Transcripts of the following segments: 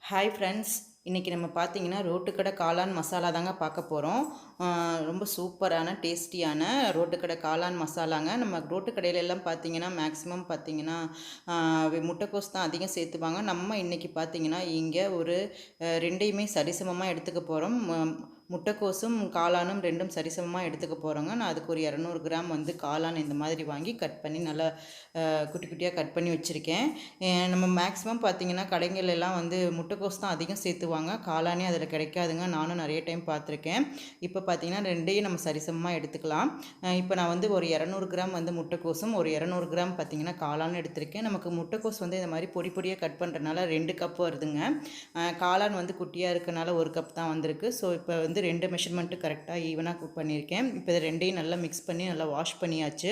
Hi friends, இன்றைக்கி நம்ம பார்த்தீங்கன்னா ரோட்டுக்கடை காளான் மசாலா தாங்க பார்க்க போகிறோம். ரொம்ப சூப்பரான டேஸ்டியான ரோட்டுக்கடை காளான் மசாலாங்க. நம்ம ரோட்டு கடையிலெல்லாம் பார்த்தீங்கன்னா மேக்ஸிமம் பார்த்தீங்கன்னா முட்டைக்கோஸ் தான் அதிகம் சேர்த்துவாங்க. நம்ம இன்றைக்கி பார்த்தீங்கன்னா இங்கே ஒரு ரெண்டையுமே சரிசமமாக எடுத்துக்க போகிறோம். முட்டைக்கோஸும் காளானும் ரெண்டும் சரிசமமாக எடுத்துக்க போகிறோங்க. நான் அதுக்கு ஒரு 200 கிராம் வந்து காளான் இந்த மாதிரி வாங்கி கட் பண்ணி நல்லா குட்டி குட்டியாக கட் பண்ணி வச்சுருக்கேன். நம்ம மேக்ஸிமம் பார்த்திங்கன்னா கடைகள் எல்லாம் வந்து முட்டைக்கோஸ் தான் அதிகம் சேர்த்துவாங்க, காளானே அதில் கிடைக்காதுங்க. நானும் நிறைய டைம் பார்த்துருக்கேன். இப்போ பார்த்திங்கன்னா ரெண்டையும் நம்ம சரிசமமாக எடுத்துக்கலாம். இப்போ நான் வந்து ஒரு 200 கிராம் வந்து முட்டைக்கோஸும் ஒரு 200 கிராம் பார்த்திங்கன்னா காளானும் எடுத்திருக்கேன். நமக்கு முட்டைக்கோஸ் வந்து இந்த மாதிரி பொடி பொடியாக கட் பண்ணுறதுனால 2 கப் வருதுங்க. காளான் வந்து குட்டியாக இருக்கனால 1 கப் தான் வந்திருக்கு. ஸோ இப்போ வந்து 2 மெஷர்மெண்ட்டு கரெக்டாக ஈவனாக குக் பண்ணியிருக்கேன். இப்போ இது ரெண்டையும் நல்லா மிக்ஸ் பண்ணி நல்லா வாஷ் பண்ணியாச்சு.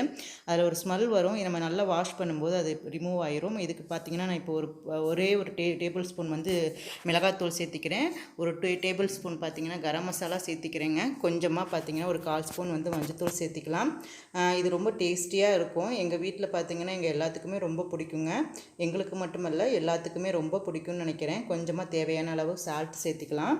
அதில் ஒரு ஸ்மெல் வரும், நம்ம நல்லா வாஷ் பண்ணும்போது அது ரிமூவ் ஆயிரும். இதுக்கு பார்த்தீங்கன்னா நான் இப்போ ஒரே ஒரு டேபிள் ஸ்பூன் வந்து மிளகாத்தூள் சேர்த்திக்கிறேன். ஒரு டேபிள் ஸ்பூன் பார்த்தீங்கன்னா கரம் மசாலா சேர்த்திக்கிறேங்க. கொஞ்சமாக பார்த்தீங்கன்னா ஒரு 1/4 ஸ்பூன் வந்து மஞ்சத்தூள் சேர்த்திக்கலாம். இது ரொம்ப டேஸ்டியாக இருக்கும். எங்கள் வீட்டில் பார்த்தீங்கன்னா எங்கள் எல்லாத்துக்குமே ரொம்ப பிடிக்குங்க. எங்களுக்கு மட்டுமல்ல, எல்லாத்துக்குமே ரொம்ப பிடிக்கும்னு நினைக்கிறேன். கொஞ்சமாக தேவையான அளவு சால்ட் சேர்த்திக்கலாம்.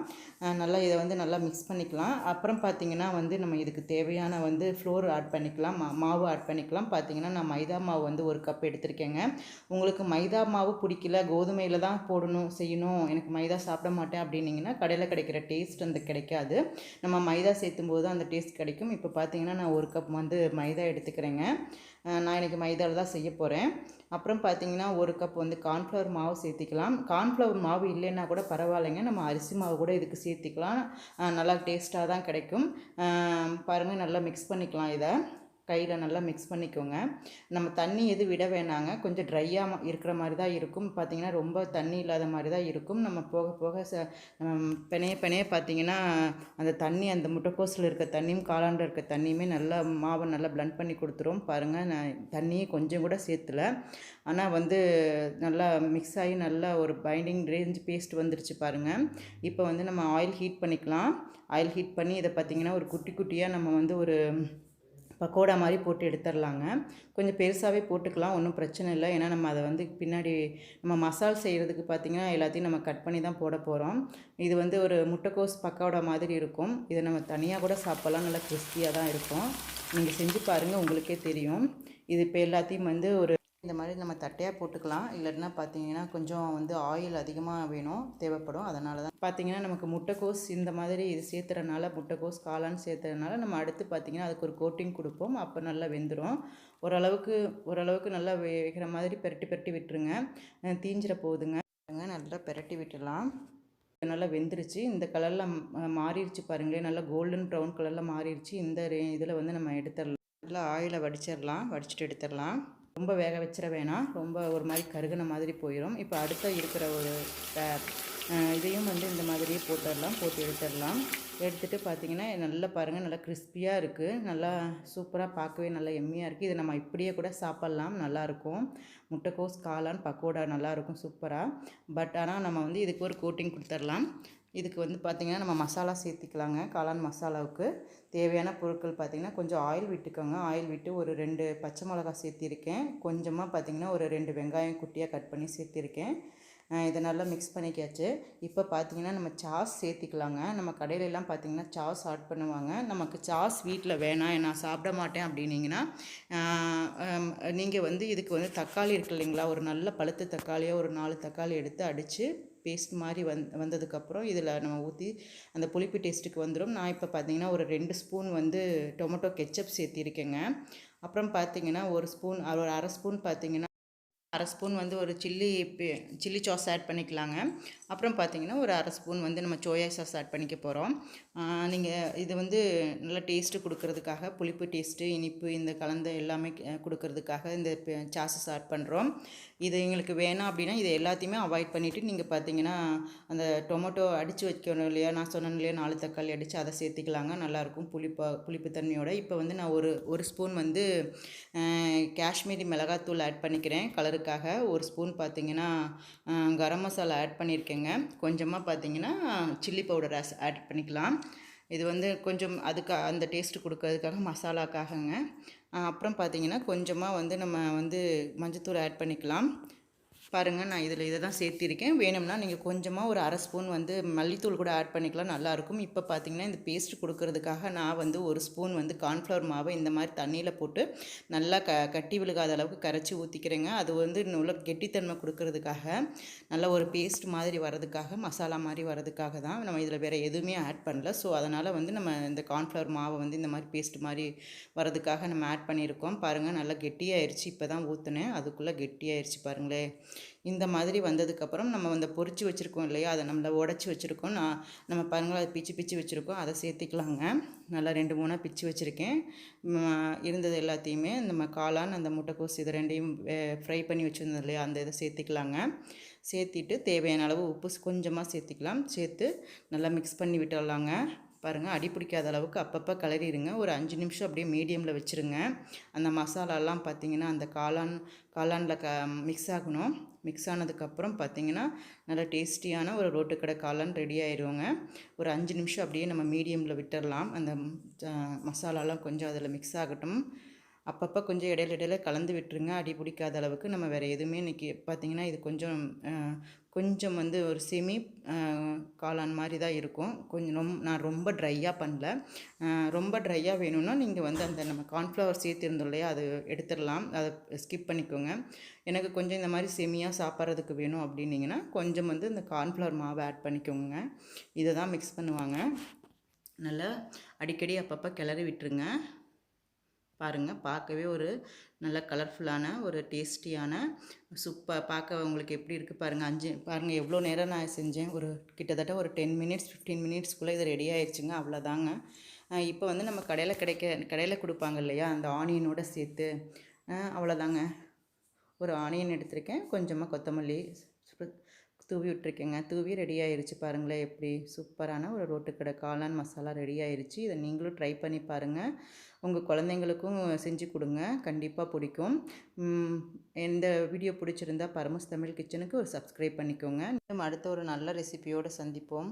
நல்லா இதை வந்து நல்லா மிக்ஸ் பண்ணிக்கலாம். அப்புறம் பார்த்திங்கன்னா வந்து நம்ம இதுக்கு தேவையான வந்து ஃப்ளோர் ஆட் பண்ணிக்கலாம், மாவு ஆட் பண்ணிக்கலாம். பார்த்திங்கன்னா நான் மைதா மாவு வந்து 1 கப் எடுத்திருக்கேங்க. உங்களுக்கு மைதா மாவு பிடிக்கல, கோதுமையில் தான் போடணும் செய்யணும், எனக்கு மைதா சாப்பிட மாட்டேன் அப்படின்னிங்கன்னா கடையில் கிடைக்கிற டேஸ்ட் அந்த கிடைக்காது. நம்ம மைதா சேர்த்தும் போது அந்த டேஸ்ட் கிடைக்கும். இப்போ பார்த்திங்கன்னா நான் 1 கப் வந்து மைதா எடுத்துக்கிறேங்க. நான் இன்றைக்கி மைதாவில் தான் செய்ய போகிறேன். அப்புறம் பார்த்திங்கன்னா 1 கப் வந்து கார்ன்ஃப்ளவர் மாவு சேர்த்திக்கலாம். கார்ன்ஃப்ளவர் மாவு இல்லைன்னா கூட பரவாயில்லைங்க, நம்ம அரிசி மாவு கூட இதுக்கு சேர்த்திக்கலாம். நல்லா டேஸ்ட்டாக தான் கிடைக்கும். பாருங்கள், நல்லா மிக்ஸ் பண்ணிக்கலாம். இதை கையில் நல்லா மிக்ஸ் பண்ணிக்கோங்க. நம்ம தண்ணி எதுவும் விட வேணாங்க, கொஞ்சம் ட்ரையாக இருக்கிற மாதிரி தான் இருக்கும். பார்த்திங்கன்னா ரொம்ப தண்ணி இல்லாத மாதிரி தான் இருக்கும். நம்ம போக போக பிணைய பார்த்திங்கன்னா அந்த தண்ணி, அந்த முட்டைக்கோஸில் இருக்க தண்ணியும் காளானில் இருக்க தண்ணியுமே நல்லா மாவை நல்லா பிளெண்ட் பண்ணி கொடுத்துரும். பாருங்கள், நான் தண்ணியை கொஞ்சம் கூட சேர்த்துல, ஆனால் வந்து நல்லா மிக்ஸ் ஆகி நல்லா ஒரு பைண்டிங் ரேஞ்ச் பேஸ்ட் வந்துருச்சு பாருங்கள். இப்போ வந்து நம்ம ஆயில் ஹீட் பண்ணிக்கலாம். ஆயில் ஹீட் பண்ணி இதை பார்த்திங்கன்னா ஒரு குட்டி குட்டியாக நம்ம வந்து ஒரு பக்கோடா மாதிரி போட்டு எடுத்துடலாங்க. கொஞ்சம் பெருசாகவே போட்டுக்கலாம், ஒன்றும் பிரச்சனை இல்லை. ஏன்னா நம்ம அதை வந்து பின்னாடி நம்ம மசால் செய்கிறதுக்கு பார்த்திங்கன்னா எல்லாத்தையும் நம்ம கட் பண்ணி தான் போட போகிறோம். இது வந்து ஒரு முட்டைக்கோஸ் பக்கோடா மாதிரி இருக்கும். இதை நம்ம தனியாக கூட சாப்பிட்லாம், நல்லா கிறிஸ்பியாக தான் இருக்கும். நீங்கள் செஞ்சு பாருங்கள், உங்களுக்கே தெரியும். இது இப்போ எல்லாத்தையும் வந்து ஒரு இந்த மாதிரி நம்ம தட்டையாக போட்டுக்கலாம். இல்லைன்னா பார்த்தீங்கன்னா கொஞ்சம் வந்து ஆயில் அதிகமாக வேணும், தேவைப்படும். அதனால தான் பார்த்தீங்கன்னா நமக்கு முட்டைக்கோஸ் இந்த மாதிரி இது சேர்த்துறனால, முட்டைக்கோஸ் காளான் சேர்த்துறதுனால நம்ம அடுத்து பார்த்திங்கன்னா அதுக்கு ஒரு கோட்டிங் கொடுப்போம். அப்போ நல்லா வெந்துடும். ஓரளவுக்கு நல்லா வேகிற மாதிரி பெரட்டி விட்டுருங்க. தீஞ்சிட போகுதுங்க. நல்லா பெரட்டி விட்டுடலாம். நல்லா வெந்துருச்சு. இந்த கலரில் மாறிடுச்சு பாருங்களேன், நல்லா கோல்டன் ப்ரௌன் கலரில் மாறிடுச்சு. இந்த இதில் வந்து நம்ம எடுத்துடலாம். நல்லா ஆயிலை வடிச்சிட்டு எடுத்துடலாம். ரொம்ப வேக வச்சிட வேணாம், ரொம்ப ஒரு மாதிரி கருகின மாதிரி போயிடும். இப்போ அடுத்த இருக்கிற ஒரு இதையும் வந்து இந்த மாதிரியே போட்டு எடுத்துடலாம். எடுத்துகிட்டு பார்த்திங்கன்னா நல்லா பாருங்கள், நல்லா கிறிஸ்பியாக இருக்குது. நல்லா சூப்பராக பார்க்கவே நல்லா எம்மியாக இருக்குது. இதை நம்ம இப்படியே கூட சாப்பிட்லாம், நல்லாயிருக்கும். முட்டைக்கோஸ் காளான் பக்கோடா நல்லாயிருக்கும் சூப்பராக. பட் ஆனால் நம்ம வந்து இதுக்கு ஒரு கோட்டிங் கொடுத்துடலாம். இதுக்கு வந்து பார்த்திங்கன்னா நம்ம மசாலா சேர்த்திக்கலாங்க. காளான் மசாலாவுக்கு தேவையான பொருட்கள் பார்த்திங்கன்னா கொஞ்சம் ஆயில் விட்டுக்கோங்க. ஆயில் விட்டு ஒரு 2 பச்சை மிளகா சேர்த்திருக்கேன். கொஞ்சமாக பார்த்திங்கன்னா ஒரு 2 வெங்காயம் குட்டியாக கட் பண்ணி சேர்த்திருக்கேன். இதை நல்லா மிக்ஸ் பண்ணிக்காச்சு. இப்போ பார்த்திங்கன்னா நம்ம சாஸ் சேர்த்திக்கலாங்க. நம்ம கடையிலெல்லாம் பார்த்திங்கன்னா சாஸ் ஆட் பண்ணுவாங்க. நமக்கு சாஸ் வீட்டில் வேணாம், நான் சாப்பிட மாட்டேன் அப்படின்னிங்கன்னா நீங்கள் வந்து இதுக்கு வந்து தக்காளி இருக்குது இல்லைங்களா, ஒரு நல்ல பழுத்த தக்காளியாக ஒரு 4 தக்காளி எடுத்து அடித்து பேஸ்ட் மாதிரி வந்ததுக்கப்புறம் இதில் நம்ம ஊற்றி அந்த புளிப்பு டேஸ்ட்டுக்கு வந்துடும். நான் இப்போ பார்த்திங்கன்னா ஒரு 2 ஸ்பூன் வந்து டொமேட்டோ கெச்சப் சேர்த்திருக்கேங்க. அப்புறம் பார்த்திங்கன்னா ஒரு அரை ஸ்பூன் பார்த்திங்கன்னா அரை ஸ்பூன் வந்து ஒரு சில்லி சாஸ் ஆட் பண்ணிக்கலாங்க. அப்புறம் பார்த்திங்கன்னா ஒரு அரை ஸ்பூன் வந்து நம்ம சோயா சாஸ் ஆட் பண்ணிக்க போகிறோம். நீங்கள் இது வந்து நல்லா டேஸ்ட்டு கொடுக்கறதுக்காக, புளிப்பு டேஸ்ட்டு, இனிப்பு இந்த கலந்த எல்லாமே கொடுக்கறதுக்காக இந்த சாஸஸ் ஆட் பண்ணுறோம். இது எங்களுக்கு வேணாம் அப்படின்னா இதை எல்லாத்தையுமே அவாய்ட் பண்ணிவிட்டு நீங்கள் பார்த்திங்கன்னா அந்த டொமேட்டோ அடித்து வைக்கணும் இல்லையா, நான் சொன்னேன் இல்லையா 4 தக்காளி அடித்து அதை சேர்த்திக்கலாங்க. நல்லாயிருக்கும் புளிப்பு தன்மையோட. இப்போ வந்து நான் ஒரு ஸ்பூன் வந்து காஷ்மீரி மிளகாத்தூள் ஆட் பண்ணிக்கிறேன் கலருக்காக. ஒரு ஸ்பூன் பார்த்திங்கன்னா கரம் மசாலா ஆட் பண்ணியிருக்கேங்க. கொஞ்சமாக பார்த்திங்கன்னா சில்லி பவுடர் ஆட் பண்ணிக்கலாம். இது வந்து கொஞ்சம் அதுக்கு அந்த டேஸ்ட்டு கொடுக்கறதுக்காக, மசாலாக்காகங்க. அப்புறம் பார்த்திங்கன்னா கொஞ்சமாக வந்து நம்ம வந்து மஞ்சத்தூள் ஆட் பண்ணிக்கலாம். பாருங்கள், நான் இதை தான் சேர்த்திருக்கேன். வேணும்னா நீங்கள் கொஞ்சமாக ஒரு 1/2 ஸ்பூன் வந்து மல்லித்தூள் கூட ஆட் பண்ணிக்கலாம், நல்லாயிருக்கும். இப்போ பார்த்தீங்கன்னா இந்த பேஸ்ட் கொடுக்கறதுக்காக நான் வந்து 1 ஸ்பூன் வந்து கார்ன்ஃப்ளவர் மாவை இந்த மாதிரி தண்ணியில் போட்டு நல்லா கட்டி விழுகாத அளவுக்கு கரைச்சி ஊற்றிக்கிறேங்க. அது வந்து உள்ள கெட்டித்தன்மை கொடுக்கறதுக்காக, நல்ல ஒரு பேஸ்ட் மாதிரி வரதுக்காக, மசாலா மாதிரி வரதுக்காக தான். நம்ம இதில் வேறு எதுவுமே ஆட் பண்ணல. ஸோ அதனால் வந்து நம்ம இந்த கார்ன்ஃப்ளவர் மாவை வந்து இந்த மாதிரி பேஸ்ட் மாதிரி வரதுக்காக நம்ம ஆட் பண்ணியிருக்கோம். பாருங்கள், நல்லா கெட்டியாயிருச்சு. இப்போ தான் ஊற்றுனேன், அதுக்குள்ளே கெட்டியாயிருச்சு பாருங்களேன். இந்த மாதிரி வந்ததுக்கப்புறம் நம்ம வந்து பொரிச்சு வச்சுருக்கோம் இல்லையா, அதை நம்மள உடச்சி வச்சுருக்கோம். நம்ம பாருங்கள், அதை பிச்சு பிச்சு வச்சுருக்கோம், அதை சேர்த்திக்கலாங்க. நல்லா 2 3 பிச்சு வச்சுருக்கேன். இருந்தது எல்லாத்தையுமே நம்ம காளான், அந்த முட்டைக்கோஸ் இது 2யும் ஃப்ரை பண்ணி வச்சுருந்தோம் இல்லையா, அந்த இதை சேர்த்திக்கலாங்க. சேர்த்திட்டு தேவையான அளவு உப்பு கொஞ்சமாக சேர்த்திக்கலாம். சேர்த்து நல்லா மிக்ஸ் பண்ணி விட்டுடலாங்க. பாருங்கள், அடி பிடிக்காத அளவுக்கு அப்பப்போ கிளறிடுங்க. ஒரு 5 நிமிஷம் அப்படியே மீடியமில் வச்சுருங்க. அந்த மசாலாலாம் பார்த்திங்கன்னா அந்த காளானில் மிக்ஸ் ஆகணும். மிக்ஸ் ஆனதுக்கப்புறம் பார்த்திங்கன்னா நல்லா டேஸ்டியான ஒரு ரோட்டுக்கடை காளான் ரெடி ஆயிடுவோங்க. ஒரு 5 நிமிஷம் அப்படியே நம்ம மீடியமில் விட்டுடலாம். அந்த மசாலாலாம் கொஞ்சம் அதில் மிக்ஸ் ஆகட்டும். அப்பப்போ கொஞ்சம் இடையில கலந்து விட்டுருங்க, அடி பிடிக்காத அளவுக்கு. நம்ம வேறு எதுவுமே இன்றைக்கி பார்த்திங்கன்னா இது கொஞ்சம் வந்து ஒரு செமி காளான் மாதிரி தான் இருக்கும். கொஞ்சம் நான் ரொம்ப ட்ரையாக பண்ணல. ரொம்ப ட்ரையாக வேணும்னா நீங்கள் வந்து அந்த நம்ம கார்ன்ஃப்ளவர் சேர்த்துருந்தோம் இல்லையா, அது எடுத்துடலாம், அதை ஸ்கிப் பண்ணிக்கோங்க. எனக்கு கொஞ்சம் இந்த மாதிரி செமியாக சாப்பிட்றதுக்கு வேணும் அப்படின்னிங்கன்னா கொஞ்சம் வந்து இந்த கார்ன்ஃப்ளவர் மாவை ஆட் பண்ணிக்கோங்க. இதை தான் மிக்ஸ் பண்ணுவாங்க. நல்லா அடிக்கடி அப்பப்போ கிளறி விட்டுருங்க. பாருங்கள், பார்க்கவே ஒரு நல்ல கலர்ஃபுல்லான ஒரு டேஸ்டியான பார்க்க உங்களுக்கு எப்படி இருக்குது பாருங்கள். பாருங்கள் எவ்வளோ நேரம் நான் செஞ்சேன். ஒரு கிட்டத்தட்ட ஒரு 10 மினிட்ஸ் 15 மினிட்ஸ்க்குள்ளே இது ரெடி ஆயிடுச்சுங்க. அவ்வளோதாங்க. இப்போ வந்து நம்ம கடையில் கொடுப்பாங்க இல்லையா, அந்த ஆனியனோடு சேர்த்து அவ்வளோதாங்க. ஒரு ஆனியன் எடுத்திருக்கேன், கொஞ்சமாக கொத்தமல்லி தூவி விட்டுருக்கேங்க. தூவி ரெடி ஆயிடுச்சு. பாருங்களேன், எப்படி சூப்பரான ஒரு ரோட்டுக்கடை காளான் மசாலா ரெடி ஆயிடுச்சு. இதை நீங்களும் ட்ரை பண்ணி பாருங்கள். உங்கள் குழந்தைங்களுக்கும் செஞ்சு கொடுங்க, கண்டிப்பாக பிடிக்கும். இந்த வீடியோ பிடிச்சிருந்தா பரமஸ் தமிழ் கிச்சனுக்கு ஒரு சப்ஸ்கிரைப் பண்ணிக்கோங்க. அடுத்த ஒரு நல்ல ரெசிபியோடு சந்திப்போம்.